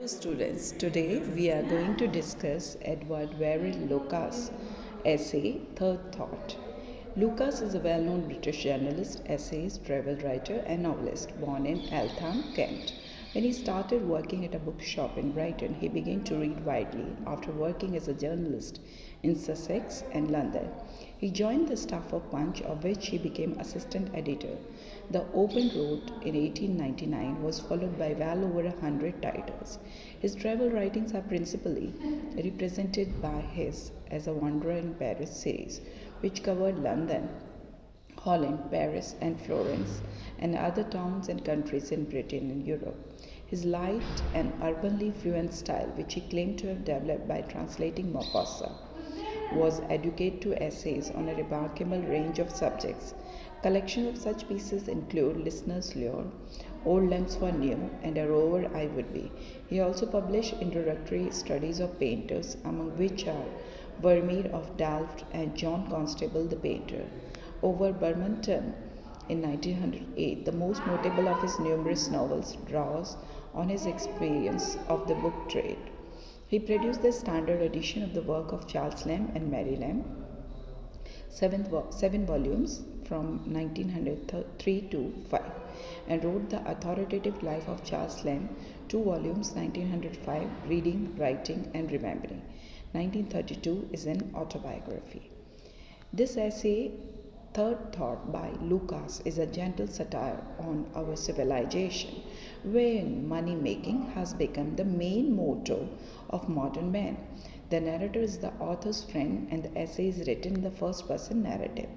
Students, today we are going to discuss E.V.Lucas' essay Third Thought. Lucas is a well known British journalist, essayist, travel writer, and novelist born in Eltham, Kent. When he started working at a bookshop in Brighton, he began to read widely after working as a journalist in Sussex and London. He joined the staff of Punch, of which he became assistant editor. The Open Road in 1899 was followed by well over 100 titles. His travel writings are principally represented by his As a Wanderer in Paris series, which covered London, Holland, Paris, and Florence, and other towns and countries in Britain and Europe. His light and urbanly fluent style, which he claimed to have developed by translating Maupassant, was adequate to essays on a remarkable range of subjects. Collections of such pieces include Listener's Lure, Old Lamps for New, and A Rover I Would Be. He also published introductory studies of painters, among which are Vermeer of Delft and John Constable the Painter. Over Bermonton in 1908, the most notable of his numerous novels draws on his experience of the book trade. He produced the standard edition of the work of Charles Lamb and Mary Lamb, seven volumes from 1903 to 5, and wrote The Authoritative Life of Charles Lamb, 2 volumes, 1905, Reading, Writing, and Remembering. 1932 is an autobiography. This essay, Third Thought by Lucas, is a gentle satire on our civilization, wherein money making has become the main motto of modern man. The narrator is the author's friend, and the essay is written in the first person narrative.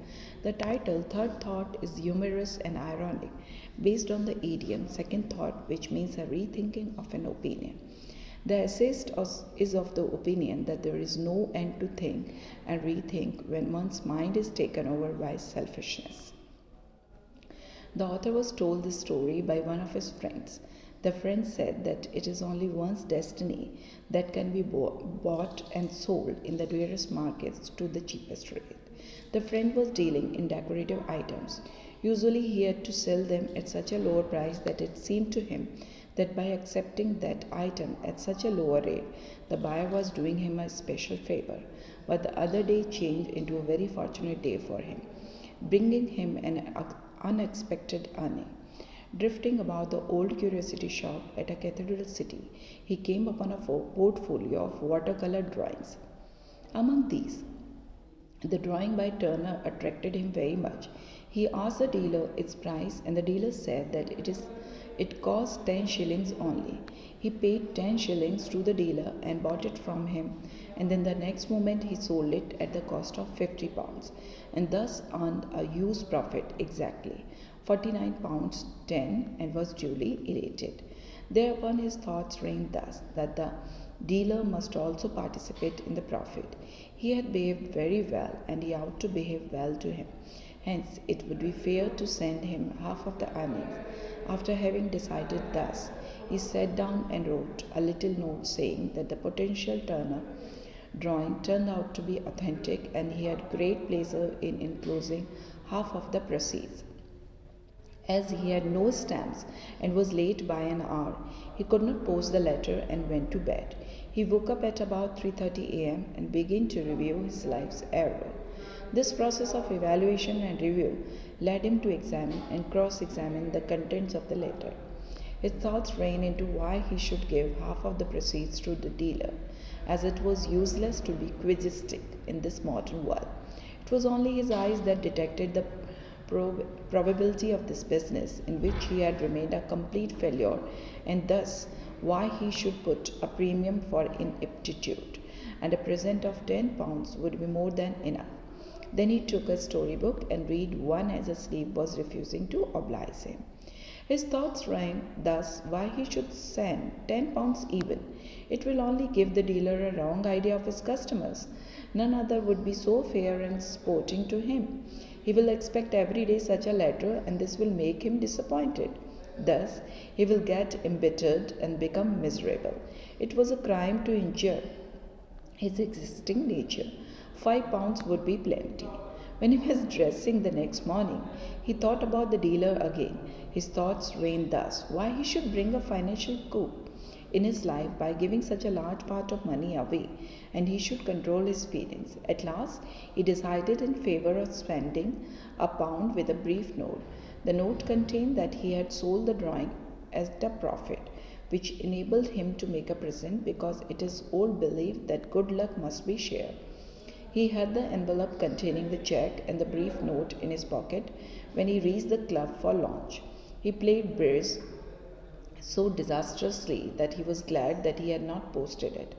The title, Third Thought, is humorous and ironic, based on the idiom second thought, which means a rethinking of an opinion. The essayist is of the opinion that there is no end to think and rethink when one's mind is taken over by selfishness. The author was told this story by one of his friends. The friend said that it is only one's destiny that can be bought and sold in the dearest markets to the cheapest rate. The friend was dealing in decorative items. Usually he had to sell them at such a lower price that it seemed to him that by accepting that item at such a lower rate, the buyer was doing him a special favor. But the other day changed into a very fortunate day for him, bringing him an unexpected earning. Drifting about the old curiosity shop at a cathedral city, he came upon a portfolio of watercolor drawings. Among these, the drawing by Turner attracted him very much. He asked the dealer its price, and the dealer said that it cost 10 shillings only. He paid 10 shillings to the dealer and bought it from him, and then the next moment he sold it at the cost of 50 pounds, and thus earned a huge profit, exactly 49 pounds 10, and was duly elated. Thereupon his thoughts reigned thus, that the dealer must also participate in the profit. He had behaved very well, and he ought to behave well to him. Hence, it would be fair to send him half of the earnings. After having decided thus, he sat down and wrote a little note saying that the potential Turner drawing turned out to be authentic, and he had great pleasure in enclosing half of the proceeds. As he had no stamps and was late by an hour, he could not post the letter and went to bed. He woke up at about 3:30 a.m. and began to review his life's error. This process of evaluation and review led him to examine and cross-examine the contents of the letter. His thoughts ran into why he should give half of the proceeds to the dealer, as it was useless to be quixotic in this modern world. It was only his eyes that detected the probability of this business, in which he had remained a complete failure, and thus why he should put a premium for ineptitude, and a present of 10 pounds would be more than enough. Then he took a storybook and read one as a slave was refusing to oblige him. His thoughts ran thus, why he should send 10 pounds even. It will only give the dealer a wrong idea of his customers. None other would be so fair and sporting to him. He will expect every day such a letter, and this will make him disappointed. Thus, he will get embittered and become miserable. It was a crime to injure his existing nature. 5 pounds would be plenty. When he was dressing the next morning, he thought about the dealer again. His thoughts ran thus, why he should bring a financial coup. in his life by giving such a large part of money away, and he should control his feelings. At last, he decided in favor of spending £1 with a brief note. The note contained that he had sold the drawing at a profit, which enabled him to make a present because it is old belief that good luck must be shared. He had the envelope containing the check and the brief note in his pocket when he reached the club for lunch. He played bridge so disastrously that he was glad that he had not posted it,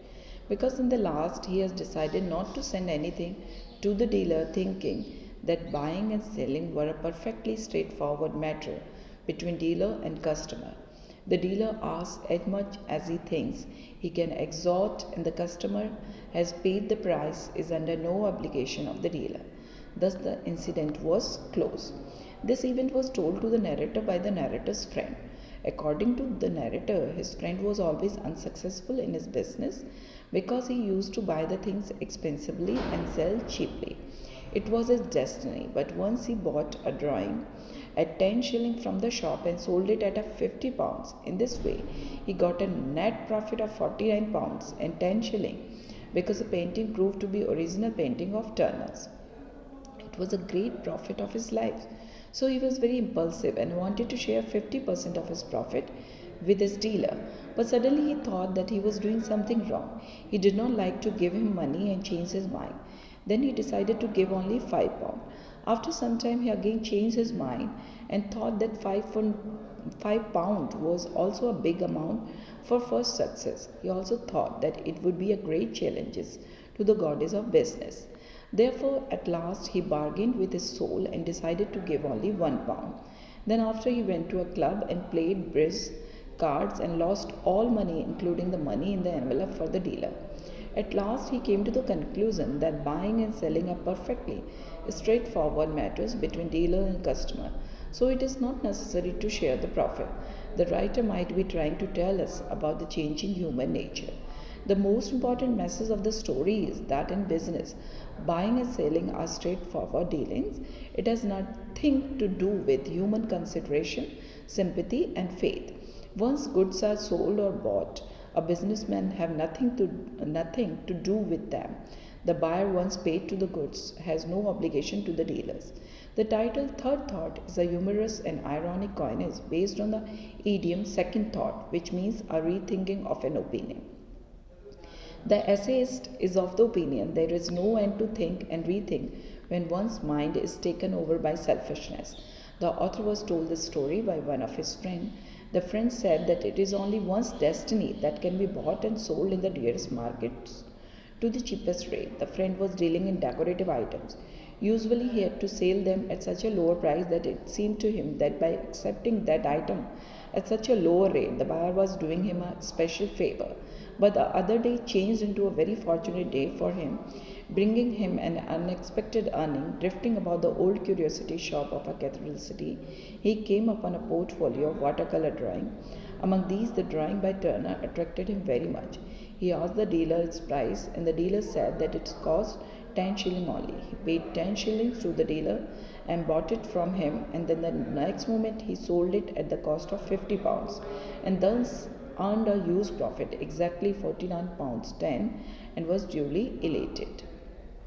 because in the last he has decided not to send anything to the dealer, thinking that buying and selling were a perfectly straightforward matter between dealer and customer. The dealer asks as much as he thinks he can extort, and the customer has paid the price, is under no obligation of the dealer. Thus, the incident was closed. This event was told to the narrator by the narrator's friend. According to the narrator, his friend was always unsuccessful in his business because he used to buy the things expensively and sell cheaply. It was his destiny, but once he bought a drawing at 10 shillings from the shop and sold it at a 50 pounds. In this way, he got a net profit of 49 pounds and 10 shillings because the painting proved to be original painting of Turner's. It was a great profit of his life. So he was very impulsive and wanted to share 50% of his profit with his dealer. But suddenly he thought that he was doing something wrong. He did not like to give him money and change his mind. Then he decided to give only £5. After some time, he again changed his mind and thought that £5 was also a big amount for first success. He also thought that it would be a great challenge to the goddess of business. Therefore, at last, he bargained with his soul and decided to give only £1. Then, after he went to a club and played bridge, cards, and lost all money, including the money in the envelope for the dealer. At last, he came to the conclusion that buying and selling are perfectly straightforward matters between dealer and customer, so it is not necessary to share the profit. The writer might be trying to tell us about the changing human nature. The most important message of the story is that in business, buying and selling are straightforward dealings. It has nothing to do with human consideration, sympathy, and faith. Once goods are sold or bought, a businessman have nothing to do with them. The buyer, once paid to the goods, has no obligation to the dealers. The title Third Thought is a humorous and ironic coinage based on the idiom second thought, which means a rethinking of an opinion. The essayist is of the opinion there is no end to think and rethink when one's mind is taken over by selfishness. The author was told this story by one of his friends. The friend said that it is only one's destiny that can be bought and sold in the dearest markets to the cheapest rate. The friend was dealing in decorative items. Usually he had to sell them at such a lower price that it seemed to him that by accepting that item at such a lower rate, the buyer was doing him a special favor. But the other day changed into a very fortunate day for him, bringing him an unexpected earning. Drifting about the old curiosity shop of a cathedral city, he came upon a portfolio of watercolor drawing. Among these, the drawing by Turner attracted him very much. He asked the dealer its price, and the dealer said that it cost 10 shillings only. He paid 10 shillings to the dealer and bought it from him, and then the next moment he sold it at the cost of 50 pounds, and thus earned a huge profit, exactly 49 pounds 10, and was duly elated.